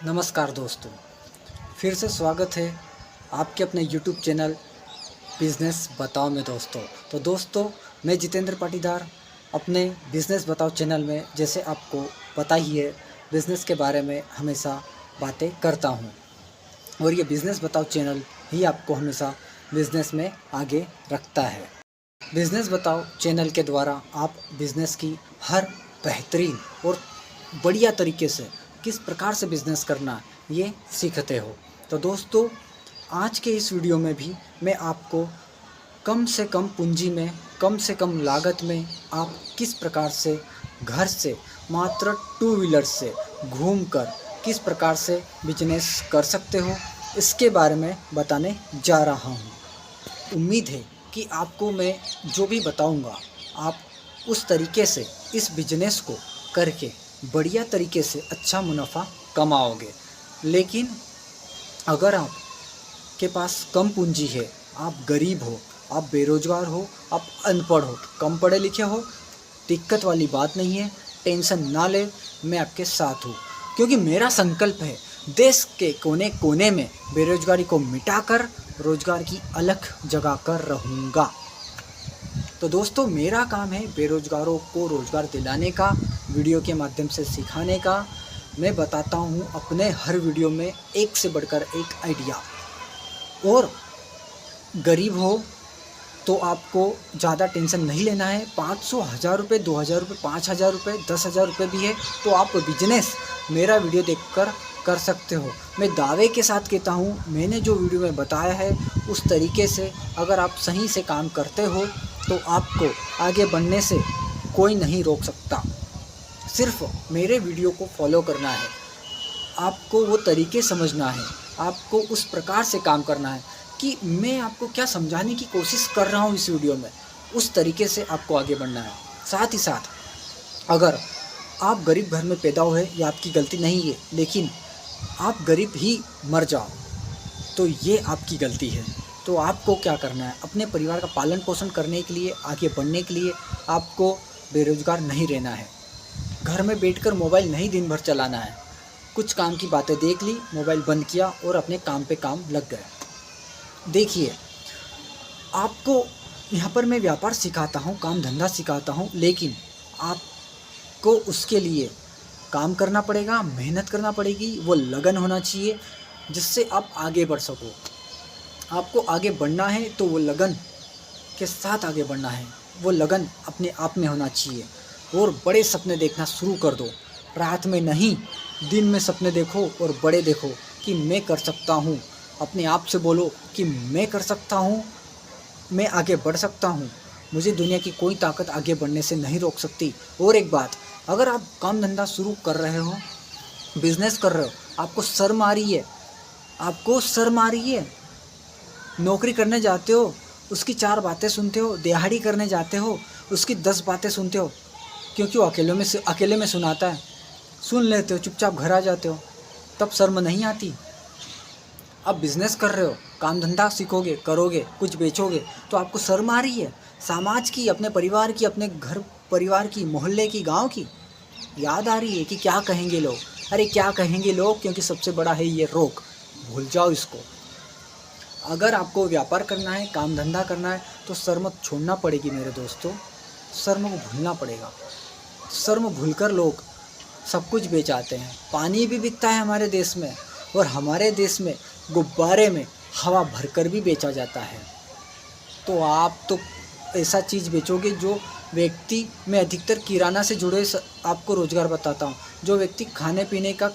नमस्कार दोस्तों, फिर से स्वागत है आपके अपने YouTube चैनल बिज़नेस बताओ में। दोस्तों मैं जितेंद्र पाटीदार अपने बिज़नेस बताओ चैनल में, जैसे आपको पता ही है, बिज़नेस के बारे में हमेशा बातें करता हूँ। और ये बिज़नेस बताओ चैनल ही आपको हमेशा बिज़नेस में आगे रखता है। बिज़नेस बताओ चैनल के द्वारा आप बिज़नेस की हर बेहतरीन और बढ़िया तरीके से किस प्रकार से बिज़नेस करना ये सीखते हो। तो दोस्तों, आज के इस वीडियो में भी मैं आपको कम से कम पूंजी में, कम से कम लागत में आप किस प्रकार से घर से मात्र 2 व्हीलर से घूमकर किस प्रकार से बिजनेस कर सकते हो, इसके बारे में बताने जा रहा हूँ। उम्मीद है कि आपको मैं जो भी बताऊंगा आप उस तरीके से इस बिजनेस को करके बढ़िया तरीके से अच्छा मुनाफा कमाओगे। लेकिन अगर आप के पास कम पूंजी है, आप गरीब हो, आप बेरोजगार हो, आप अनपढ़ हो, कम पढ़े लिखे हो, दिक्कत वाली बात नहीं है, टेंशन ना ले, मैं आपके साथ हूँ। क्योंकि मेरा संकल्प है देश के कोने कोने में बेरोजगारी को मिटाकर रोजगार की अलग जगह कर रहूँगा। तो दोस्तों, मेरा काम है बेरोजगारों को रोजगार दिलाने का, वीडियो के माध्यम से सिखाने का। मैं बताता हूँ अपने हर वीडियो में एक से बढ़कर एक आइडिया। और गरीब हो तो आपको ज़्यादा टेंशन नहीं लेना है। 500, 1000 रुपये, 2000 रुपये, 5000 रुपये, 10,000 रुपये भी है तो आप बिजनेस मेरा वीडियो देखकर कर सकते हो। मैं दावे के साथ कहता हूँ, मैंने जो वीडियो में बताया है उस तरीके से अगर आप सही से काम करते हो तो आपको आगे बढ़ने से कोई नहीं रोक सकता। सिर्फ मेरे वीडियो को फॉलो करना है, आपको वो तरीके समझना है, आपको उस प्रकार से काम करना है कि मैं आपको क्या समझाने की कोशिश कर रहा हूँ इस वीडियो में, उस तरीके से आपको आगे बढ़ना है। साथ ही साथ अगर आप गरीब घर में पैदा हुए, ये आपकी गलती नहीं है, लेकिन आप गरीब ही मर जाओ तो ये आपकी गलती है। तो आपको क्या करना है, अपने परिवार का पालन पोषण करने के लिए, आगे बढ़ने के लिए आपको बेरोजगार नहीं रहना है। घर में बैठकर मोबाइल नहीं दिन भर चलाना है। कुछ काम की बातें देख ली, मोबाइल बंद किया और अपने काम पे काम लग गए। देखिए, आपको यहाँ पर मैं व्यापार सिखाता हूँ, काम धंधा सिखाता हूँ, लेकिन आपको उसके लिए काम करना पड़ेगा, मेहनत करना पड़ेगी, वो लगन होना चाहिए जिससे आप आगे बढ़ सको। आपको आगे बढ़ना है तो वो लगन के साथ आगे बढ़ना है, वो लगन अपने आप में होना चाहिए। और बड़े सपने देखना शुरू कर दो, रात में नहीं दिन में सपने देखो और बड़े देखो कि मैं कर सकता हूँ। अपने आप से बोलो कि मैं कर सकता हूँ, मैं आगे बढ़ सकता हूँ, मुझे दुनिया की कोई ताकत आगे बढ़ने से नहीं रोक सकती। और एक बात, अगर आप काम धंधा शुरू कर रहे हो, बिजनेस कर रहे हो, आपको शर्म आ रही है, आपको शर्म आ रही है, नौकरी करने जाते हो उसकी 4 बातें सुनते हो, दिहाड़ी करने जाते हो उसकी 10 बातें सुनते हो, क्योंकि वो अकेले में सुनाता है, सुन लेते हो, चुपचाप घर आ जाते हो, तब शर्म नहीं आती। अब बिज़नेस कर रहे हो, काम धंधा सीखोगे, करोगे, कुछ बेचोगे तो आपको शर्म आ रही है, समाज की, अपने परिवार की, अपने घर परिवार की, मोहल्ले की, गांव की याद आ रही है कि क्या कहेंगे लोग। अरे क्या कहेंगे लोग, क्योंकि सबसे बड़ा है ये रोग, भूल जाओ इसको। अगर आपको व्यापार करना है, काम धंधा करना है तो शर्म छोड़ना पड़ेगी मेरे दोस्तों, शर्म को भूलना पड़ेगा। शर्म भूलकर लोग सब कुछ बेच आते हैं। पानी भी बिकता है हमारे देश में, और हमारे देश में गुब्बारे में हवा भरकर भी बेचा जाता है। तो आप तो ऐसा चीज़ बेचोगे जो व्यक्ति, मैं अधिकतर किराना से जुड़े आपको रोज़गार बताता हूँ, जो व्यक्ति खाने पीने का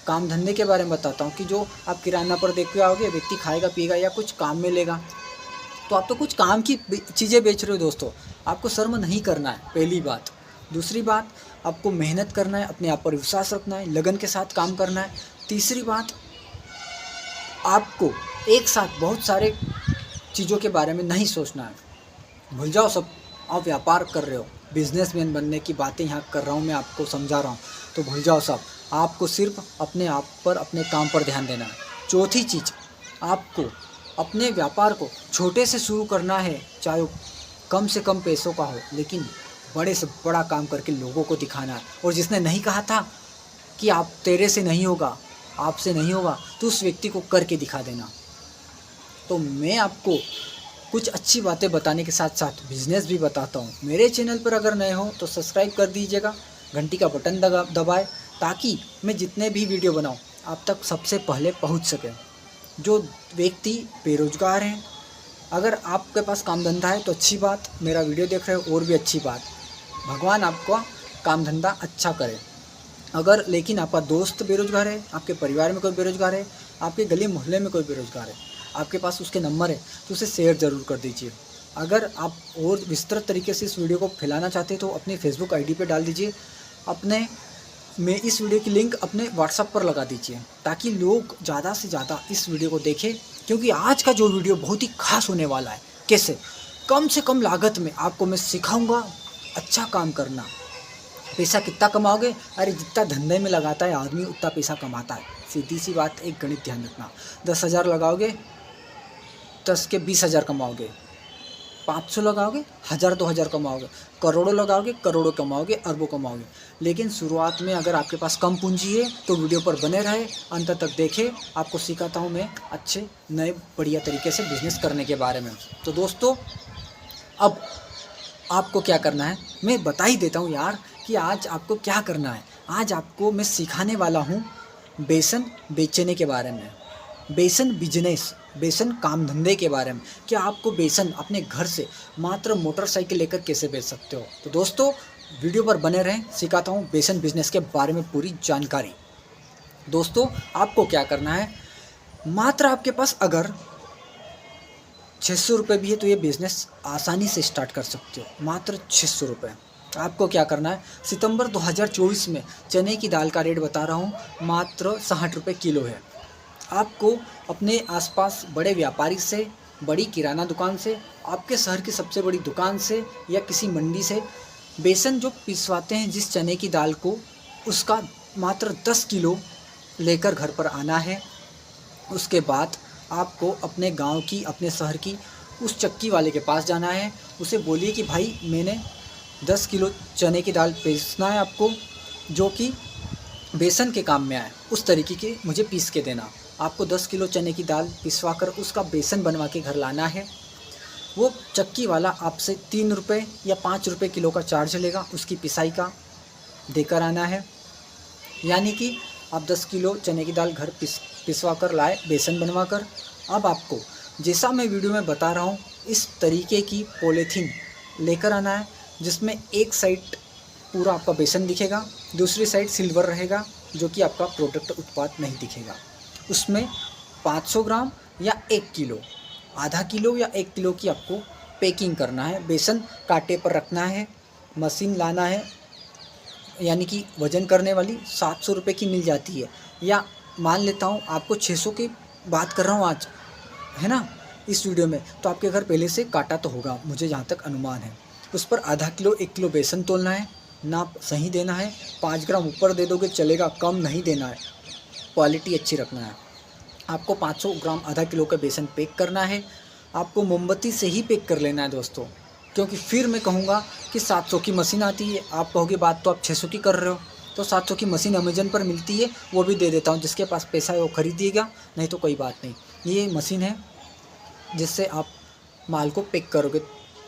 काम धंधे के बारे में बताता हूँ कि जो आप किराना पर देख के आओगे, व्यक्ति खाएगा पिएगा या कुछ काम में लेगा, तो आप तो कुछ काम की चीज़ें बेच रहे हो दोस्तों। आपको शर्म नहीं करना है, पहली बात। दूसरी बात, आपको मेहनत करना है, अपने आप पर विश्वास रखना है, लगन के साथ काम करना है। तीसरी बात, आपको एक साथ बहुत सारे चीज़ों के बारे में नहीं सोचना है, भूल जाओ सब। आप व्यापार कर रहे हो, बिजनेसमैन बनने की बातें यहाँ कर रहा हूँ, मैं आपको समझा रहा हूँ, तो भूल जाओ सब। आपको सिर्फ अपने आप पर, अपने काम पर ध्यान देना है। चौथी चीज़, आपको अपने व्यापार को छोटे से शुरू करना है, चाहे वो कम से कम पैसों का हो, लेकिन बड़े से बड़ा काम करके लोगों को दिखाना है। और जिसने नहीं कहा था कि आप तेरे से नहीं होगा, आपसे नहीं होगा तो उस व्यक्ति को करके दिखा देना। तो मैं आपको कुछ अच्छी बातें बताने के साथ साथ बिजनेस भी बताता हूँ। मेरे चैनल पर अगर नए हो तो सब्सक्राइब कर दीजिएगा, घंटी का बटन दबाएं ताकि मैं जितने भी वीडियो बनाऊँ आप तक सबसे पहले पहुँच सके। जो व्यक्ति बेरोजगार हैं, अगर आपके पास काम धंधा है तो अच्छी बात, मेरा वीडियो देख रहे हो और भी अच्छी बात, भगवान आपका काम धंधा अच्छा करे। अगर लेकिन आपका दोस्त बेरोजगार है, आपके परिवार में कोई बेरोजगार है, आपके गली मोहल्ले में कोई बेरोजगार है, आपके पास उसके नंबर है तो उसे शेयर ज़रूर कर दीजिए। अगर आप और विस्तृत तरीके से इस वीडियो को फैलाना चाहते हैं तो अपनी फेसबुक आईडी पे डाल दीजिए, अपने में इस वीडियो की लिंक अपने व्हाट्सएप पर लगा दीजिए ताकि लोग ज़्यादा से ज़्यादा इस वीडियो को देखें, क्योंकि आज का जो वीडियो बहुत ही खास होने वाला है। कैसे कम से कम लागत में आपको मैं सिखाऊंगा अच्छा काम करना। पैसा कितना कमाओगे? अरे जितना धंधे में लगाता है आदमी उतना पैसा कमाता है। सीधी सी बात, एक गणित ध्यान रखना। 10,000 लगाओगे 10 के 20,000 कमाओगे, 500 लगाओगे 1,000-2,000 कमाओगे, करोड़ों लगाओगे करोड़ों कमाओगे, अरबों कमाओगे। लेकिन शुरुआत में अगर आपके पास कम पूंजी है तो वीडियो पर बने रहे, अंत तक देखें। आपको सिखाता हूँ मैं अच्छे नए बढ़िया तरीके से बिजनेस करने के बारे में। तो दोस्तों अब आपको क्या करना है मैं बता ही देता हूँ यार कि आज आपको क्या करना है। आज आपको मैं सिखाने वाला हूँ बेसन बेचने के बारे में, बेसन बिजनेस, बेसन काम धंधे के बारे में। क्या आपको बेसन अपने घर से मात्र मोटरसाइकिल लेकर कैसे बेच सकते हो। तो दोस्तों वीडियो पर बने रहें, सिखाता हूँ बेसन बिजनेस के बारे में पूरी जानकारी। दोस्तों आपको क्या करना है, मात्र आपके पास अगर 600 रुपये भी है तो ये बिज़नेस आसानी से स्टार्ट कर सकते हो। मात्र 600 रुपये। आपको क्या करना है, सितंबर 2024 में चने की दाल का रेट बता रहा हूँ, मात्र 60 रुपये किलो है। आपको अपने आसपास बड़े व्यापारी से, बड़ी किराना दुकान से, आपके शहर की सबसे बड़ी दुकान से या किसी मंडी से बेसन जो पिसवाते हैं जिस चने की दाल को, उसका मात्र 10 किलो लेकर घर पर आना है। उसके बाद आपको अपने गांव की, अपने शहर की उस चक्की वाले के पास जाना है। उसे बोलिए कि भाई मैंने 10 किलो चने की दाल पीसना है आपको, जो कि बेसन के काम में आए, उस तरीके के मुझे पीस के देना। आपको 10 किलो चने की दाल पिसवा कर उसका बेसन बनवा के घर लाना है। वो चक्की वाला आपसे 3 रुपये या 5 रुपये किलो का चार्ज लेगा उसकी पिसाई का, देकर आना है। यानी कि आप 10 किलो चने की दाल घर पिसवा कर लाए, बेसन बनवा कर। अब आपको जैसा मैं वीडियो में बता रहा हूँ इस तरीके की पॉलीथीन लेकर आना है, जिसमें एक साइड पूरा आपका बेसन दिखेगा, दूसरी साइड सिल्वर रहेगा जो कि आपका प्रोडक्ट उत्पाद नहीं दिखेगा। उसमें 500 ग्राम या 1 किलो, आधा किलो या 1 किलो की आपको पैकिंग करना है। बेसन कांटे पर रखना है, मशीन लाना है, यानी कि वज़न करने वाली 700 रुपये की मिल जाती है, या मान लेता हूँ आपको 600 की बात कर रहा हूँ आज, है ना, इस वीडियो में। तो आपके घर पहले से काटा तो होगा, मुझे जहाँ तक अनुमान है। उस पर आधा किलो 1 किलो बेसन तोलना है, नाप सही देना है। 5 ग्राम ऊपर दे दोगे चलेगा, कम नहीं देना है, क्वालिटी अच्छी रखना है। आपको 500 ग्राम आधा किलो का बेसन पैक करना है। आपको मोमबत्ती से ही पैक कर लेना है दोस्तों, क्योंकि फिर मैं कहूँगा कि 700 की मशीन आती है, आप कहोगे बात तो आप 600 की कर रहे हो। तो 700 की मशीन अमेजन पर मिलती है, वो भी दे देता हूँ। जिसके पास पैसा है वो खरीदिएगा, नहीं तो कोई बात नहीं। ये मशीन है जिससे आप माल को पैक करोगे,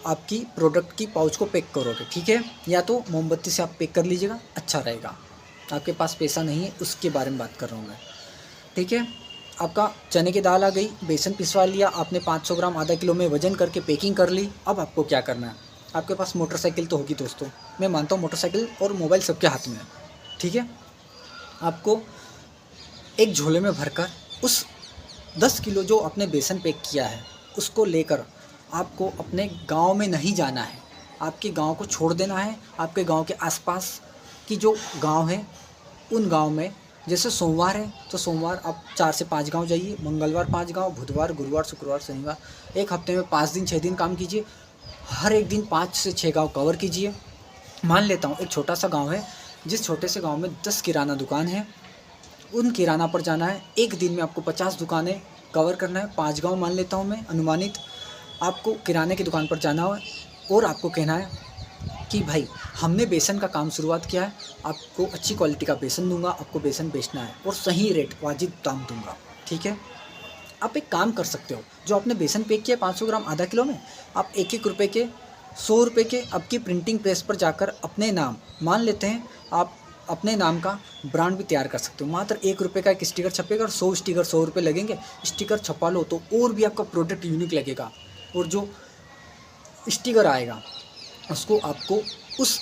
आपकी प्रोडक्ट की पाउच को पैक करोगे, ठीक है। या तो मोमबत्ती से आप पैक कर लीजिएगा, अच्छा रहेगा। आपके पास पैसा नहीं है उसके बारे में बात कर रहा हूँ मैं, ठीक है। आपका चने की दाल आ गई, बेसन पिसवा लिया आपने, 500 ग्राम आधा किलो में वजन करके पैकिंग कर ली। अब आपको क्या करना है, आपके पास मोटरसाइकिल तो होगी दोस्तों, मैं मानता हूँ मोटरसाइकिल और मोबाइल सबके हाथ में है, ठीक है। आपको एक झोले में भरकर उस 10 किलो जो आपने बेसन पैक किया है उसको लेकर आपको अपने गांव में नहीं जाना है, आपके गांव को छोड़ देना है। आपके गांव के आसपास की जो गांव है उन गांव में, जैसे सोमवार है तो सोमवार आप 4 से 5 गांव जाइए, मंगलवार 5 गांव, बुधवार, गुरुवार, शुक्रवार, शनिवार, एक हफ्ते में 5 दिन 6 दिन काम कीजिए। हर एक दिन 5 से 6 गांव कवर कीजिए। मान लेता हूँ एक छोटा सा गांव है, जिस छोटे से गांव में 10 किराना दुकान है, उन किराना पर जाना है। एक दिन में आपको 50 दुकानें कवर करना है। 5 गांव मान लेता हूँ मैं अनुमानित। आपको किराने की दुकान पर जाना है और आपको कहना है कि भाई हमने बेसन का काम शुरुआत किया है, आपको अच्छी क्वालिटी का बेसन दूंगा, आपको बेसन बेचना है और सही रेट वाजिब दाम दूंगा, ठीक है। आप एक काम कर सकते हो, जो आपने बेसन पैक किया 500 ग्राम आधा किलो में, आप 1-1 रुपये के 100 रुपये के आपकी प्रिंटिंग प्रेस पर जाकर अपने नाम, मान लेते हैं आप अपने नाम का ब्रांड भी तैयार कर सकते हो। मात्र 1 रुपये का एक स्टिकर छपेगा और 100 स्टिकर 100 रुपये लगेंगे। स्टिकर छपा लो तो और भी आपका प्रोडक्ट यूनिक लगेगा, और जो स्टिकर आएगा उसको आपको उस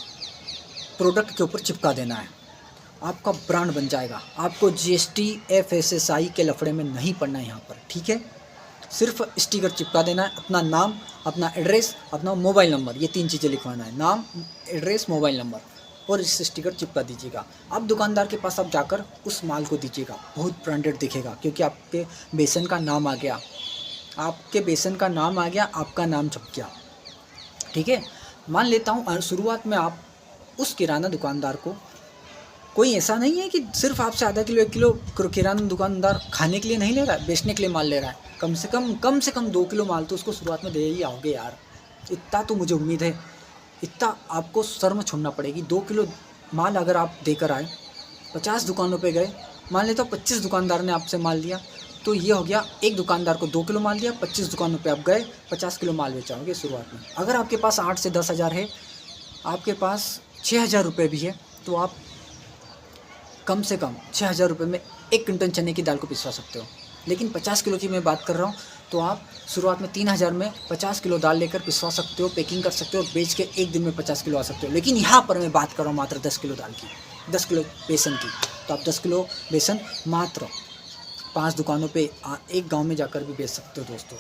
प्रोडक्ट के ऊपर चिपका देना है, आपका ब्रांड बन जाएगा। आपको GST FSSAI के लफड़े में नहीं पड़ना है यहाँ पर, ठीक है। सिर्फ स्टिकर चिपका देना है, अपना नाम, अपना एड्रेस, अपना मोबाइल नंबर, ये 3 चीज़ें लिखवाना है, नाम, एड्रेस, मोबाइल नंबर, और इस स्टिकर चिपका दीजिएगा। अब दुकानदार के पास आप जाकर उस माल को दीजिएगा, बहुत ब्रांडेड दिखेगा, क्योंकि आपके बेसन का नाम आ गया, आपके बेसन का नाम आ गया, आपका नाम छप गया, ठीक है। मान लेता हूँ शुरुआत में आप उस किराना दुकानदार को, कोई ऐसा नहीं है कि सिर्फ आपसे आधा किलो 1 किलो किराना दुकानदार खाने के लिए नहीं ले रहा है, बेचने के लिए माल ले रहा है। कम से कम 2 किलो माल तो उसको शुरुआत में दे ही आओगे यार, इतना तो मुझे उम्मीद है, इतना आपको शर्म छोड़ना पड़ेगी। 2 किलो माल अगर आप देकर आए, 50 दुकानों पे गए, मान लेता हूँ 25 दुकानदार ने आपसे माल लिया, तो ये हो गया, एक दुकानदार को 2 किलो माल दिया, 25 दुकानों पे आप गए, 50 किलो माल बेचाओगे शुरुआत में। अगर आपके पास 8 से 10 हज़ार है, आपके पास 6,000 रुपये भी है, तो आप कम से कम 6,000 रुपये में 1 क्विंटल चने की दाल को पिसवा सकते हो। लेकिन 50 किलो की मैं बात कर रहा हूँ, तो आप शुरुआत में 3,000 में 50 किलो दाल लेकर पिसवा सकते हो, पैकिंग कर सकते हो, बेच के 1 दिन में 50 किलो आ सकते हो। लेकिन यहाँ पर मैं बात कर रहा हूँ मात्र 10 किलो दाल की, 10 किलो बेसन की। तो आप 10 किलो बेसन मात्र 5 दुकानों पे एक गांव में जाकर भी बेच सकते हो दोस्तों।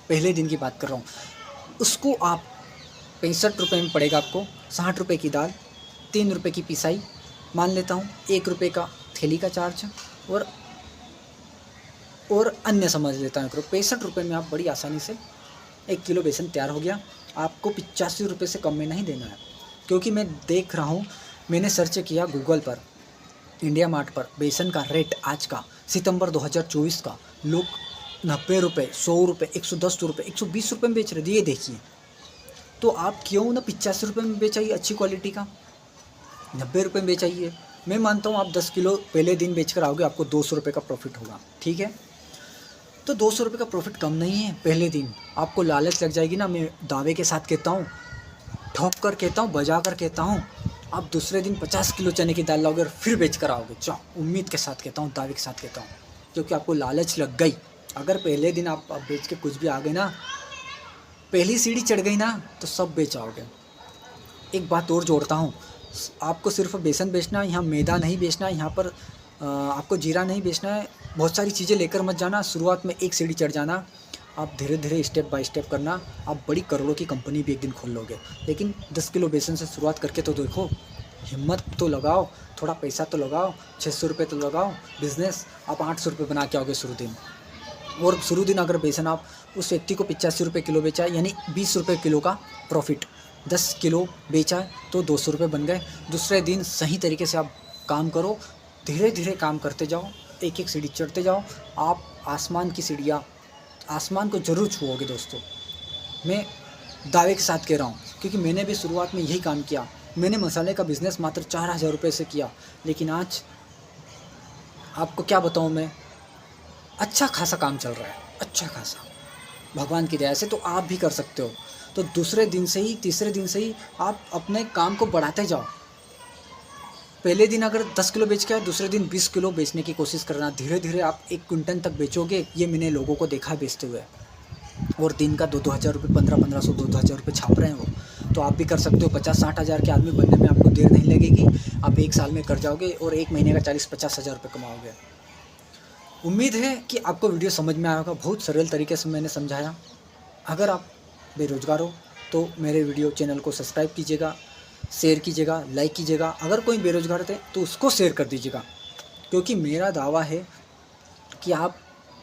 पहले दिन की बात कर रहा हूँ, उसको आप 65 रुपये में पड़ेगा आपको। 60 रुपये की दाल, 3 रुपये की पिसाई, मान लेता हूँ 1 रुपये का थैली का चार्ज, और अन्य समझ लेता हूँ 65 रुपये में आप बड़ी आसानी से 1 किलो बेसन तैयार हो गया। आपको 85 रुपये से कम में नहीं देना है, क्योंकि मैं देख रहा हूँ, मैंने सर्च किया गूगल पर, इंडिया मार्ट पर, बेसन का रेट आज का सितंबर 2024 का लोग 90 रुपये, 100 रुपये, 110 रुपये, 120 रुपये में बेच रहे थे। ये देखिए, तो आप क्यों ना 85 रुपये में बेचाइए अच्छी क्वालिटी का, 90 रुपये में बेचाइए। मैं मानता हूँ आप 10 किलो पहले दिन बेचकर आओगे, आपको 200 रुपये का प्रॉफिट होगा, ठीक है। तो 200 रुपये का प्रॉफिट कम नहीं है। पहले दिन आपको लालच लग जाएगी ना, मैं दावे के साथ कहता हूँ, ठोक कर कहता हूँ, बजा कर कहता हूँ, आप दूसरे दिन 50 किलो चने की दाल लाओगे और फिर बेच कर आओगे। चाहो, उम्मीद के साथ कहता हूँ, दावे के साथ कहता हूँ, क्योंकि आपको लालच लग गई। अगर पहले दिन आप बेच के कुछ भी आ गए ना, पहली सीढ़ी चढ़ गई ना, तो सब बेच आओगे। एक बात और जोड़ता हूँ, आपको सिर्फ बेसन बेचना है, यहाँ मैदा नहीं बेचना है, यहाँ पर आपको जीरा नहीं बेचना है, बहुत सारी चीज़ें लेकर मत जाना। शुरुआत में एक सीढ़ी चढ़ जाना, आप धीरे धीरे स्टेप बाय स्टेप करना, आप बड़ी करोड़ों की कंपनी भी एक दिन खोल लोगे। लेकिन 10 किलो बेसन से शुरुआत करके तो देखो, हिम्मत तो लगाओ, थोड़ा पैसा तो लगाओ, 600 रुपये तो लगाओ, बिज़नेस आप 800 रुपये बना के आओगे शुरू दिन। और शुरू दिन अगर बेसन आप उस व्यक्ति को 85 रुपये किलो बेचा है, यानी 20 रुपये किलो का प्रॉफिट, 10 किलो बेचा है तो 200 रुपये बन गए। दूसरे दिन सही तरीके से आप काम करो, धीरे धीरे काम करते जाओ, एक एक सीढ़ी चढ़ते जाओ, आप आसमान की सीढ़ियाँ, आसमान को ज़रूर छुओगे दोस्तों। मैं दावे के साथ कह रहा हूँ, क्योंकि मैंने भी शुरुआत में यही काम किया। मैंने मसाले का बिज़नेस मात्र 4,000 रुपये से किया, लेकिन आज आपको क्या बताऊँ मैं, अच्छा खासा काम चल रहा है, अच्छा खासा, भगवान की दया से। तो आप भी कर सकते हो। तो दूसरे दिन से ही, तीसरे दिन से ही आप अपने काम को बढ़ाते जाओ। पहले दिन अगर 10 किलो बेच के आए, दूसरे दिन 20 किलो बेचने की कोशिश करना। धीरे धीरे आप 1 क्विंटल तक बेचोगे। ये मैंने लोगों को देखा है बेचते हुए, और दिन का 2-2 हज़ार रुपये, 1500-1500, 2-2 हज़ार रुपये छाप रहे हैं वो। तो आप भी कर सकते हो। 50-60 हज़ार के आदमी बनने में आपको देर नहीं लगेगी। आप 1 साल में कर जाओगे और 1 महीने का 40-50 हज़ार रुपये कमाओगे। उम्मीद है कि आपको वीडियो समझ में आया होगा। बहुत सरल तरीके से मैंने समझाया। अगर आप बेरोज़गार हो तो मेरे वीडियो चैनल को सब्सक्राइब कीजिएगा, शेयर कीजिएगा, लाइक कीजिएगा। अगर कोई बेरोज़गार थे तो उसको शेयर कर दीजिएगा, क्योंकि मेरा दावा है कि आप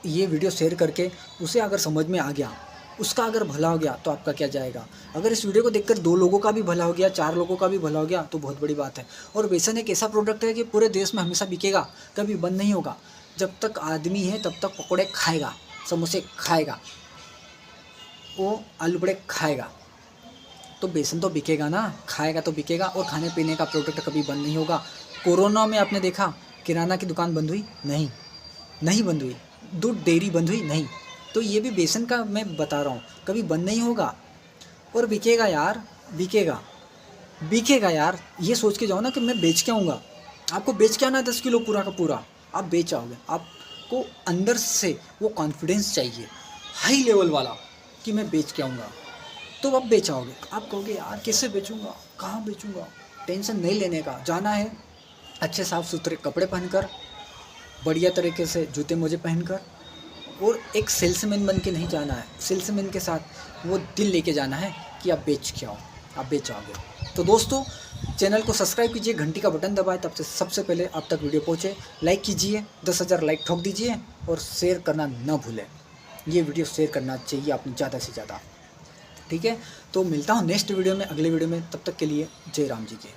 ये वीडियो शेयर करके उसे अगर समझ में आ गया, उसका अगर भला हो गया तो आपका क्या जाएगा। अगर इस वीडियो को देखकर 2 लोगों का भी भला हो गया, 4 लोगों का भी भला हो गया, तो बहुत बड़ी बात है। और बेसन एक ऐसा प्रोडक्ट है कि पूरे देश में हमेशा बिकेगा, कभी बंद नहीं होगा। जब तक आदमी है तब तक पकौड़े खाएगा, समोसे खाएगा, वो आलू बड़े खाएगा। तो तो बेसन तो बिकेगा ना, खाएगा तो बिकेगा। और खाने पीने का प्रोडक्ट कभी बंद नहीं होगा। कोरोना में आपने देखा किराना की दुकान बंद हुई? नहीं, नहीं बंद हुई। दूध डेयरी बंद हुई? नहीं। तो ये भी बेसन का मैं बता रहा हूँ, कभी बंद नहीं होगा और बिकेगा यार, बिकेगा, बिकेगा यार। ये सोच के जाओ ना कि मैं बेच के आऊँगा। आपको बेच के आना है 10 किलो पूरा का पूरा, आप बेच आओगे। आपको अंदर से वो कॉन्फिडेंस चाहिए हाई लेवल वाला कि मैं बेच के आऊँगा, तो आप बेच आओगे। आप कहोगे यार कैसे बेचूँगा, कहाँ बेचूँगा। टेंशन नहीं लेने का, जाना है अच्छे साफ़ सुथरे कपड़े पहनकर, बढ़िया तरीके से जूते मोजे पहनकर, और एक सेल्समैन बन के नहीं जाना है। सेल्समैन के साथ वो दिल लेके जाना है कि आप बेच के आओ, आप बेच आओगे। तो दोस्तों, चैनल को सब्सक्राइब कीजिए, घंटी का बटन दबाएं, तब से सबसे पहले आप तक वीडियो पहुंचे। लाइक कीजिए, 10,000 लाइक ठोक दीजिए, और शेयर करना ना भूलें। ये वीडियो शेयर करना चाहिए आपने ज़्यादा से ज़्यादा, ठीक है। तो मिलता हूँ नेक्स्ट वीडियो में, अगले वीडियो में। तब तक के लिए जय राम जी की।